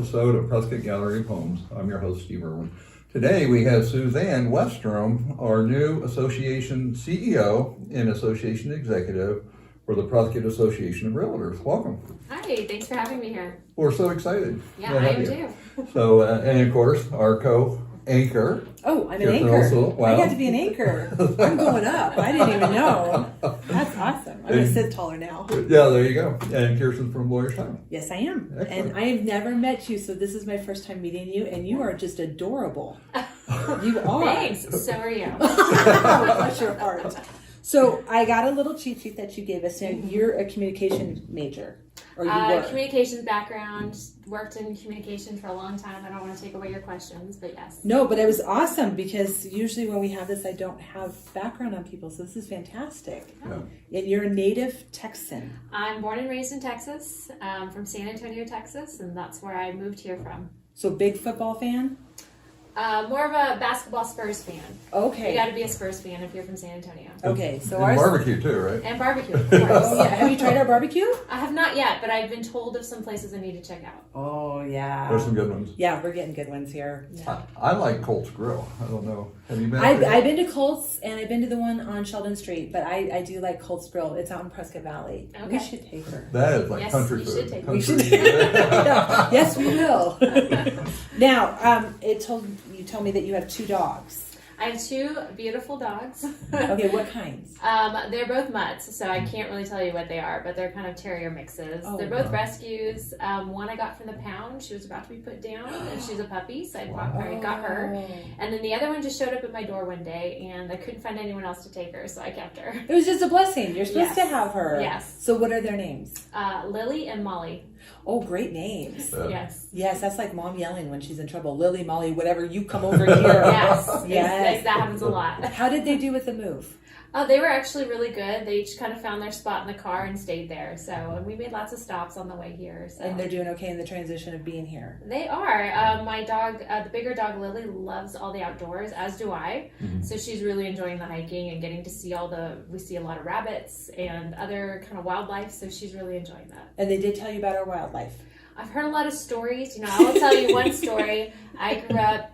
episode of Prescott Gallery of Homes. I'm your host, Steve Irwin. Today we have Suzanne Westrum, our new association CEO and association executive for the Prescott Association of Realtors. Welcome. Hi, thanks for having me here. We're so excited. Yeah, I am too. So, and of course, our co-anchor. Oh, I'm an Kristen anchor. also. Wow. I got to be an anchor. I'm going up. I didn't even know. That's awesome. I'm going to sit taller now. Yeah, there you go. And Kirsten from Lawyer's Time. Yes, I am. Excellent. And I have never met you, so this is my first time meeting you, and you are just adorable. You are. Thanks, so are you. Bless your heart. So I got a little cheat sheet that you gave us. Now, you're a communication major. Or you were. Communications background, worked in communication for a long time. I don't want to take away your questions, but yes. No, but it was awesome because usually when we have this, I don't have background on people, so this is fantastic. Yeah. And you're a native Texan. I'm born and raised in Texas, from San Antonio, Texas, and that's where I moved here from. So big football fan? More of a basketball Spurs fan. Okay. You got to be a Spurs fan if you're from San Antonio. Okay, so And ours. barbecue too, right? And barbecue, of course. Oh yeah, have you tried our barbecue? I have not yet, but I've been told of some places I need to check out. Oh yeah. There's some good ones. Yeah, we're getting good ones here. I like Colt's Grill. I don't know. Have you been? I've been to Colt's and I've been to the one on Sheldon Street, but I do like Colt's Grill. It's out in Prescott Valley. Okay. We should take her. That is like Yes, country you food. should take it. We Country should. food. Yeah, yes, we will. Now, you told me that you have 2 dogs. I have 2 beautiful dogs. Okay, what kinds? They're both mutts, so I can't really tell you what they are, but they're kind of terrier mixes. Oh, they're both wow. rescues. One I got from the pound. She was about to be put down, and she's a puppy, so I got her. And then the other one just showed up at my door one day, and I couldn't find anyone else to take her, so I kept her. It was just a blessing. You're supposed to Yes. have her. Yes. So what are their names? Lily and Molly. Oh, great names. Yes. Yes, that's like mom yelling when she's in trouble. Lily, Molly, whatever, you come over here. Yes. Yes. That happens a lot. How did they do with the move? They were actually really good. They each kind of found their spot in the car and stayed there. So, and we made lots of stops on the way here. So. And they're doing okay in the transition of being here. They are. My dog, the bigger dog Lily, loves all the outdoors, as do I. Mm-hmm. So she's really enjoying the hiking and getting to see we see a lot of rabbits and other kind of wildlife. So she's really enjoying that. And they did tell you about our wildlife. I've heard a lot of stories. I will tell you one story. I grew up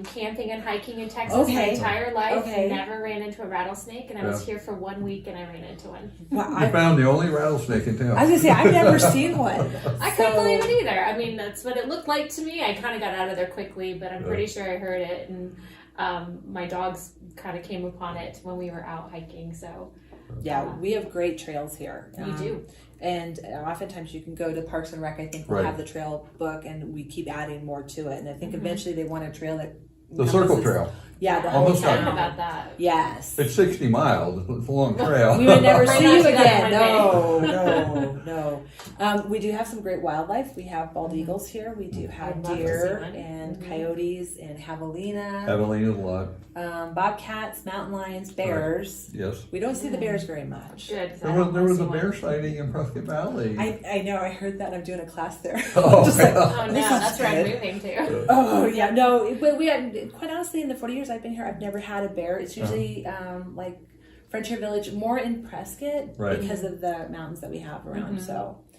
camping and hiking in Texas my entire life. Never ran into a rattlesnake, and I was here for 1 week and I ran into one. Well, I found the only rattlesnake in town. I was going to say, I've never seen one. I couldn't believe it either. I mean, that's what it looked like to me. I kind of got out of there quickly, but I'm pretty sure I heard it, and my dogs kind of came upon it when we were out hiking. So Yeah, we have great trails here. We do. And oftentimes you can go to Parks and Rec. I think we'll have the trail book, and we keep adding more to it. And I think eventually they want a trail that The Circle Trail. Yeah, the I'm whole Almost excited town. about that. Yes. It's 60 miles. It's a long trail. We would never We're see not you doing that again. one No. We do have some great wildlife. We have bald eagles here. We do have I'd love to deer see one. and coyotes and javelina, Javelina's a lot. bobcats, mountain lions, bears. Yes. We don't see the bears very much. Good. 'cause I There don't was wanna a see bear one. sighting in Prescott Valley. I know. I heard that. I'm doing a class there. Oh, Just like, Oh no, this sounds that's where I'm good. moving to. Oh yeah, no. But we have, quite honestly, in the 40 years I've been here, I've never had a bear. It's usually like Frontier Village, more in Prescott because of the mountains that we have around.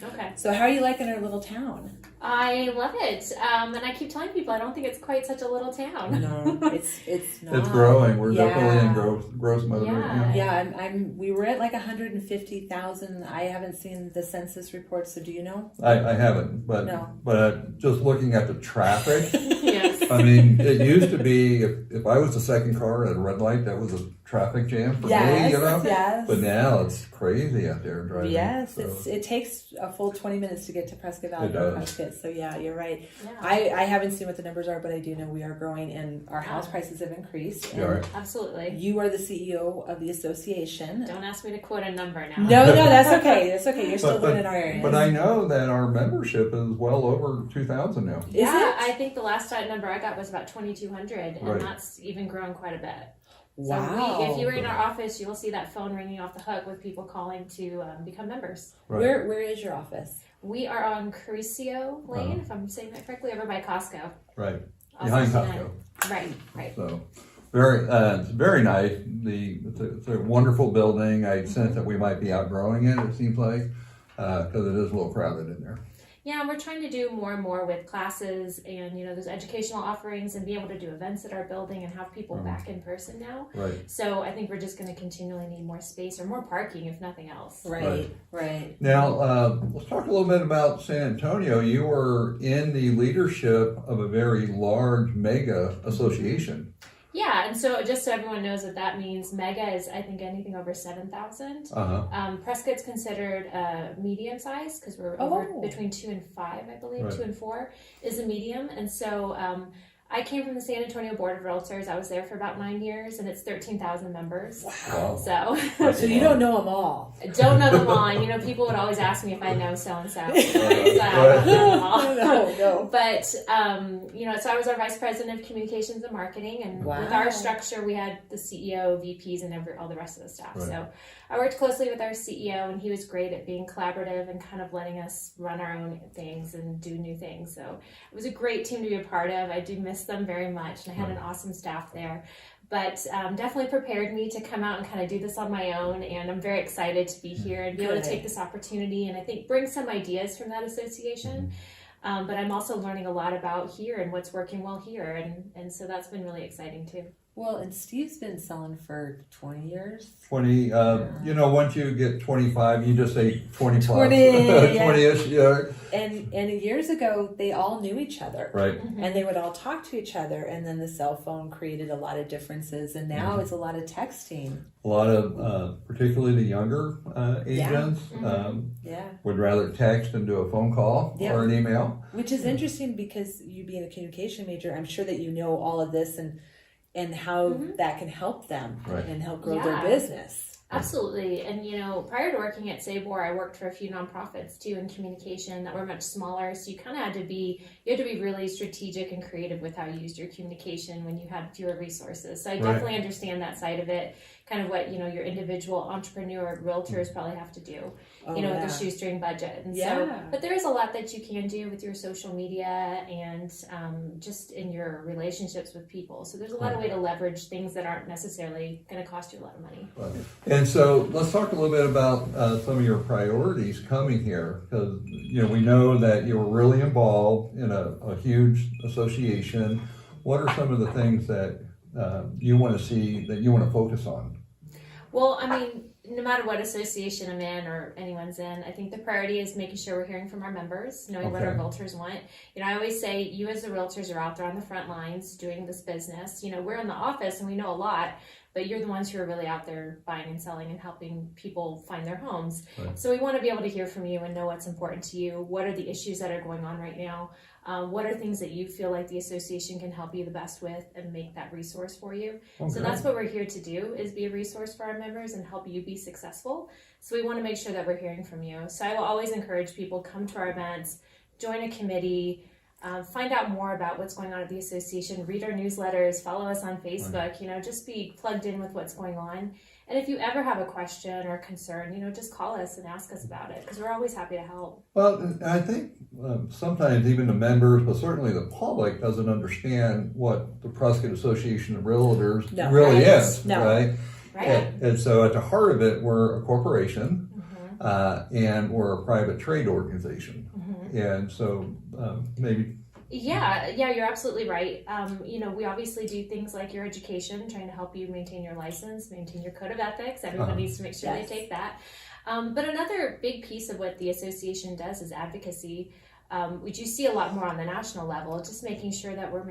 Okay. So how are you liking our little town? I love it, and I keep telling people I don't think it's quite such a little town. No, it's not. It's growing. We're Yeah. definitely in growth mode right now. Yeah, we were at like 150,000. I haven't seen the census report, so do you know? I haven't, but No. Just looking at the traffic, Yes. I mean, it used to be if I was the second car at a red light, that was a traffic jam for me, you know. Yes. But now it's crazy out there driving. Yes, so. it takes a full 20 minutes to get to Prescott Valley It from does. Prescott. So yeah, you're right. Yeah. I haven't seen what the numbers are, but I do know we are growing and our house prices have increased. Yeah, right. Absolutely. You are the CEO of the association. Don't ask me to quote a number now. No, that's okay. That's okay. You're still living in our area. But I know that our membership is well over 2,000 now. Is Yeah, it? I think the last number I got was about 2,200, and Right. that's even grown quite a bit. Wow. So if you were in our office, you'll see that phone ringing off the hook with people calling to become members. Right. Where is your office? We are on Caricio Lane, if I'm saying that correctly, over by Costco. Right. Off Behind 69. Costco. Right. So it's very nice. It's a wonderful building. I sense that we might be outgrowing it. It seems like because it is a little crowded in there. Yeah, and we're trying to do more and more with classes and, those educational offerings and be able to do events at our building and have people back in person now. Right. So I think we're just going to continually need more space or more parking, if nothing else. Right. Now, let's talk a little bit about San Antonio. You were in the leadership of a very large mega association. Yeah, and so just so everyone knows what that means, mega is, I think, anything over 7,000. Prescott's considered medium size because we're over between 2 and 5, I believe. 2 and 4 is a medium. And so I came from the San Antonio Board of Realtors. I was there for about 9 years, and it's 13,000 members. Wow. So you don't know them all. I don't know them all. And, people would always ask me if I know so-and-so. I don't know them all. No. But, so I was our Vice President of Communications and Marketing, and with our structure, we had the CEO, VPs, and all the rest of the staff. Right. So I worked closely with our CEO, and he was great at being collaborative and kind of letting us run our own things and do new things. So it was a great team to be a part of. I do miss them very much, and I had an awesome staff there. But definitely prepared me to come out and kind of do this on my own, and I'm very excited to be here and be able to take this opportunity and I think bring some ideas from that association. But I'm also learning a lot about here and what's working well here, and so that's been really exciting too. Well, and Steve's been selling for 20 years. 20, once you get 25, you just say 20 plus. 20-ish, yeah. And years ago, they all knew each other. Right. And they would all talk to each other, and then the cell phone created a lot of differences, and now it's a lot of texting. A lot of, particularly the younger agents, would rather text than do a phone call or an email. Which is interesting because you being a communication major, I'm sure that you know all of this and how that can help them and help grow their business. Absolutely. And, prior to working at Sabor, I worked for a few nonprofits too in communication that were much smaller. So you kind of had to be really strategic and creative with how you used your communication when you had fewer resources. So I definitely understand that side of it, kind of what, your individual entrepreneur realtors probably have to do, with the shoestring budget. And so, but there is a lot that you can do with your social media and just in your relationships with people. So there's a lot of way to leverage things that aren't necessarily going to cost you a lot of money. And so let's talk a little bit about some of your priorities coming here, because we know that you were really involved in a huge association. What are some of the things that you want to see, that you want to focus on? Well, no matter what association I'm in or anyone's in, I think the priority is making sure we're hearing from our members, knowing what our realtors want. I always say you as the realtors are out there on the front lines doing this business. We're in the office and we know a lot, but you're the ones who are really out there buying and selling and helping people find their homes. Right. So we want to be able to hear from you and know what's important to you. What are the issues that are going on right now? What are things that you feel like the association can help you the best with and make that resource for you? Okay. So that's what we're here to do, is be a resource for our members and help you be successful. So we want to make sure that we're hearing from you. So I will always encourage people, come to our events, join a committee, find out more about what's going on at the association, read our newsletters, follow us on Facebook, just be plugged in with what's going on. And if you ever have a question or a concern, just call us and ask us about it, because we're always happy to help. Well, I think sometimes even the members, but certainly the public, doesn't understand what the Prescott Association of Realtors really is, right? Right. And so at the heart of it, we're a corporation, and we're a private trade organization. And so maybe... Yeah, you're absolutely right. We obviously do things like your education, trying to help you maintain your license, maintain your code of ethics. Everyone needs to make sure they take that. But another big piece of what the association does is advocacy, which you see a lot more on the national level, just making sure that we're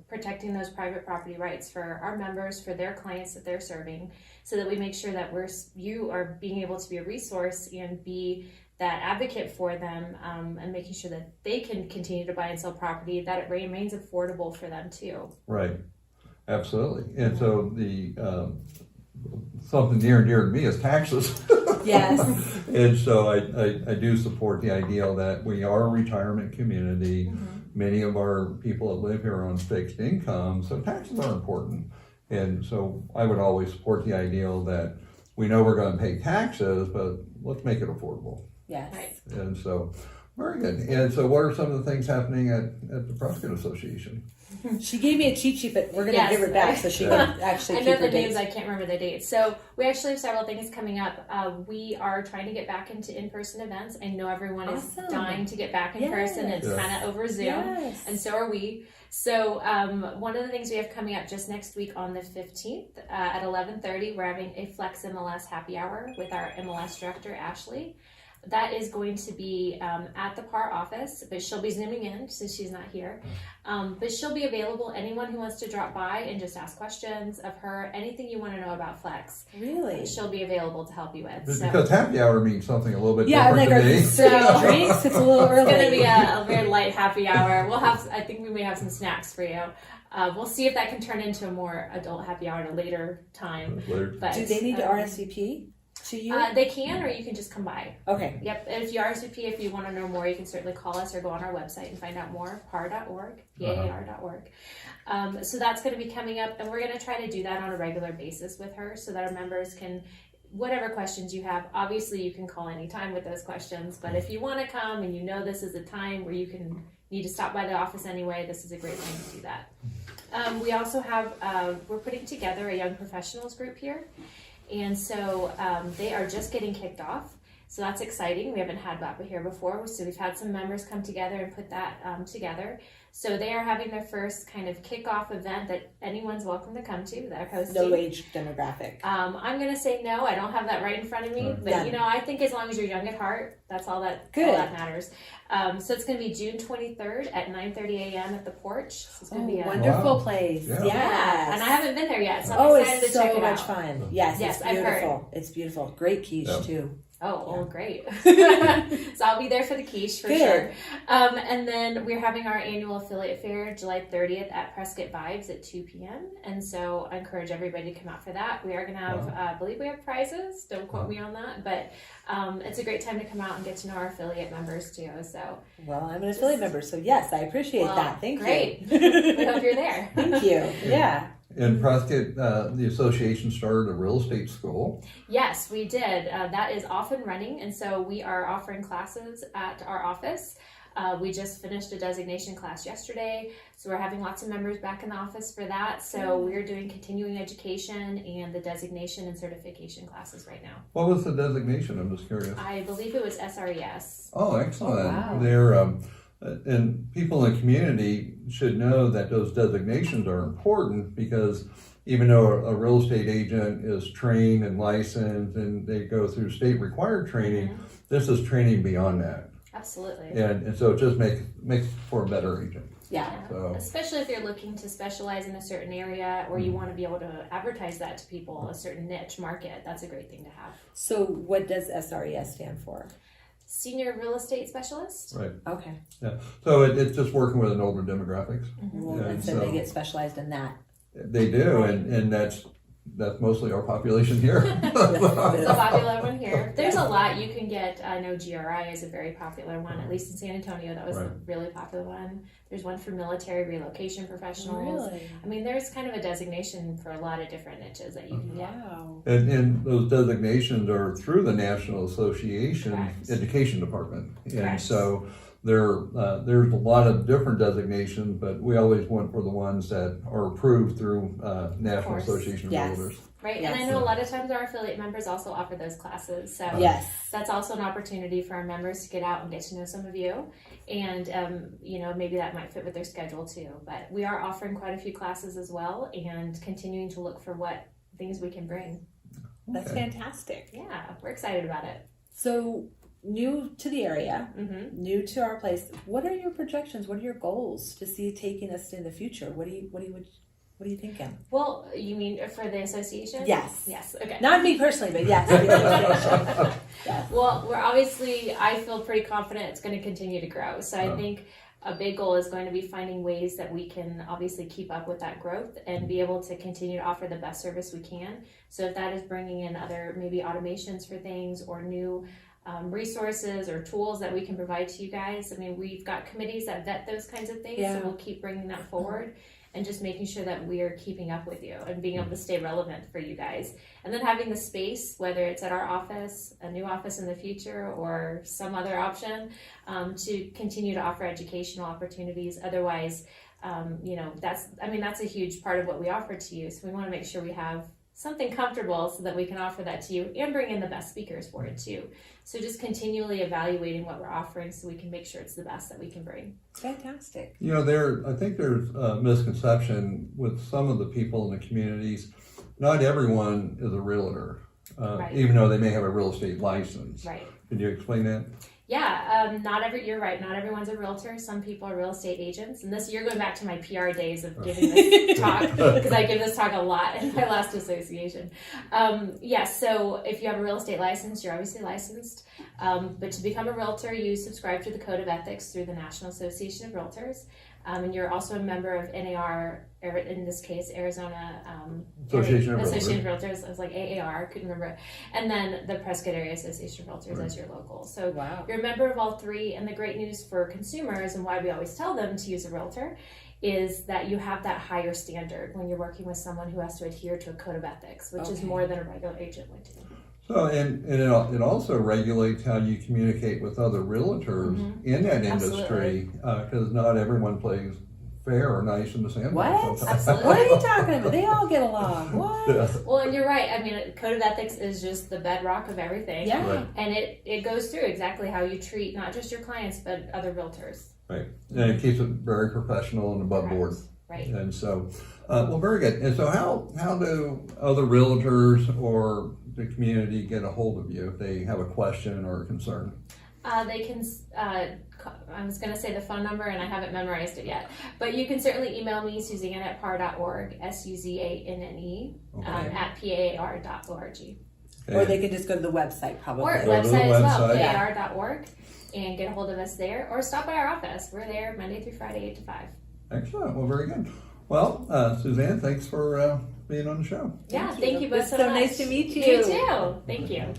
protecting those private property rights for our members, for their clients that they're serving, so that we make sure that you are being able to be a resource and be that advocate for them, and making sure that they can continue to buy and sell property, that it remains affordable for them too. Right, absolutely. And so the something near and dear to me is taxes. Yes. And so I do support the ideal that we are a retirement community. Many of our people that live here are on fixed income, so taxes are important. And so I would always support the ideal that we know we're going to pay taxes, but let's make it affordable. Yes. Right. And so, very good. And so what are some of the things happening at the Prescott Association? She gave me a cheat sheet, but we're going to Yes. give her back so she can actually I keep know her the names, dates. I can't remember the dates. So we actually have several things coming up. We are trying to get back into in-person events. I know everyone is Awesome. dying to get back in person. It's Yes. kind of over Zoom, Yes. and so are we. So one of the things we have coming up just next week on the 15th at 11:30, we're having a Flex MLS happy hour with our MLS director, Ashley. That is going to be at the PAR office, but she'll be zooming in since she's not here. But she'll be available. Anyone who wants to drop by and just ask questions of her, anything you want to know about Flex, Really? she'll be available to help you with. Because happy hour means something a little bit Yeah, different like to our me. serving drinks. It's a little early. It's going to be a very light happy hour. We'll have, I think we may have some snacks for you. We'll see if that can turn into a more adult happy hour at a later time. But, Do they need to RSVP to you? They can, or you can just come by. Okay. Yep. And if you RSVP, if you want to know more, you can certainly call us or go on our website and find out more. par.org, PAAR.org. So that's going to be coming up, and we're going to try to do that on a regular basis with her, so that our members can, whatever questions you have. Obviously, you can call anytime with those questions, but if you want to come and you know this is a time where you can need to stop by the office anyway, this is a great time to do that. We also have, we're putting together a young professionals group here. And so they are just getting kicked off. So that's exciting. We haven't had that here before. So we've had some members come together and put that together. So they are having their first kind of kickoff event that anyone's welcome to come to that are hosting. No age demographic. I'm going to say no. I don't have that right in front of me. But, you know, I think as long as you're young at heart, that's all that matters. So it's going to be June 23rd at 9:30 a.m. at the porch. So it's going to be a wonderful place. Yeah. Yes. And I haven't been there yet, so I'm excited it's to check so it much out. fun. Yes, Yes, it's I've heard. beautiful. It's beautiful. Great quiche too. Oh, great. So I'll be there for the quiche for Good. sure. And then we're having our annual affiliate fair July 30th at Prescott Vibes at 2 p.m. And so I encourage everybody to come out for that. We are going to have, I believe we have prizes. Don't quote me on that. But it's a great time to come out and get to know our affiliate members too. So, Well, I'm an affiliate member, so yes, I appreciate that. Thank great. you. We hope you're there. Thank you. Yeah. In Prescott, the association started a real estate school. Yes, we did. That is off and running, and so we are offering classes at our office. We just finished a designation class yesterday, so we're having lots of members back in the office for that. So we're doing continuing education and the designation and certification classes right now. What was the designation? I'm just curious. I believe it was SRES. Oh, excellent. Oh, wow. They're, and people in the community should know that those designations are important, because even though a real estate agent is trained and licensed and they go through state required training, this is training beyond that. Absolutely. And so it just makes for a better agent. Yeah. So, Especially if you're looking to specialize in a certain area, or you want to be able to advertise that to people, a certain niche market. That's a great thing to have. So what does SRES stand for? Senior Real Estate Specialist. right. Okay. Yeah. So it's just working with an older demographics. Well, Yeah, and so they get specialized in that. They do, and that's mostly our population here. It's a popular one here. There's a lot you can get. I know GRI is a very popular one, at least in San Antonio. That was a really popular one. There's one for military relocation professionals. Really? I mean, there's kind of a designation for a lot of different niches that you can get. Wow. And those designations are through the National Association Correct. Education Department. And Correct. so there's a lot of different designations, but we always went for the ones that are approved through National course. Association of Yes. Realtors. Right, Yes. and I know a lot of times our affiliate members also offer those classes. So Yes. that's also an opportunity for our members to get out and get to know some of you. And, you know, maybe that might fit with their schedule too. But we are offering quite a few classes as well, and continuing to look for what things we can bring. That's Okay. fantastic. Yeah, we're excited about it. So new to the area, Mm-hmm. new to our place. What are your projections? What are your goals to see taking us in the future? What are you thinking? Well, you mean for the association? Yes. Yes, okay. Not me personally, but yes. the association. Yes. Well, I feel pretty confident it's going to continue to grow. So I Oh. think a big goal is going to be finding ways that we can obviously keep up with that growth and be able to continue to offer the best service we can. So if that is bringing in other maybe automations for things, or new resources or tools that we can provide to you guys. I mean, we've got committees that vet those kinds of things, Yeah. so we'll keep bringing that forward. And just making sure that we are keeping up with you and being able to stay relevant for you guys. And then having the space, whether it's at our office, a new office in the future, or some other option, to continue to offer educational opportunities. Otherwise, that's a huge part of what we offer to you. So we want to make sure we have something comfortable so that we can offer that to you and bring in the best speakers for it too. So just continually evaluating what we're offering so we can make sure it's the best that we can bring. Fantastic. I think there's a misconception with some of the people in the communities. Not everyone is a realtor, Right. even though they may have a real estate license. Right. Can you explain that? Yeah, you're right. Not everyone's a realtor. Some people are real estate agents. And you're going back to my PR days of giving this talk, because I give this talk a lot in my last association. So if you have a real estate license, you're obviously licensed. But to become a realtor, you subscribe to the Code of Ethics through the National Association of Realtors. And you're also a member of NAR, or in this case, Arizona Association of Realtors. I was like AAR, couldn't remember it. And then the Prescott Area Association of Realtors as your local. So wow. You're a member of all three. And the great news for consumers, and why we always tell them to use a realtor, is that you have that higher standard when you're working with someone who has to adhere to a code of ethics, which is more than a regular agent would do. So, and it also regulates how you communicate with other realtors in that industry, because not everyone plays fair or nice in the sandbox. What? Absolutely. What are you talking about? They all get along. What? Yeah. Well, and you're right. I mean, code of ethics is just the bedrock of everything. Yeah. Right. And it goes through exactly how you treat not just your clients, but other realtors. Right. And it keeps it very professional and above board. Right. And so, well, very good. And so how do other realtors or the community get a hold of you if they have a question or a concern? They can, I was going to say the phone number and I haven't memorized it yet, but you can certainly email me, Suzanne@par.org, SUZANNE, at PAAR.org. Okay. Or they can just go to the website probably. Or Go to the website as well, website. PAAR.org, and get a hold of us there, or stop by our office. We're there Monday through Friday, 8 to 5. Excellent. Well, very good. Well, Suzanne, thanks for being on the show. Yeah, thank you both It's so so much. nice to meet you. You too. Thank you.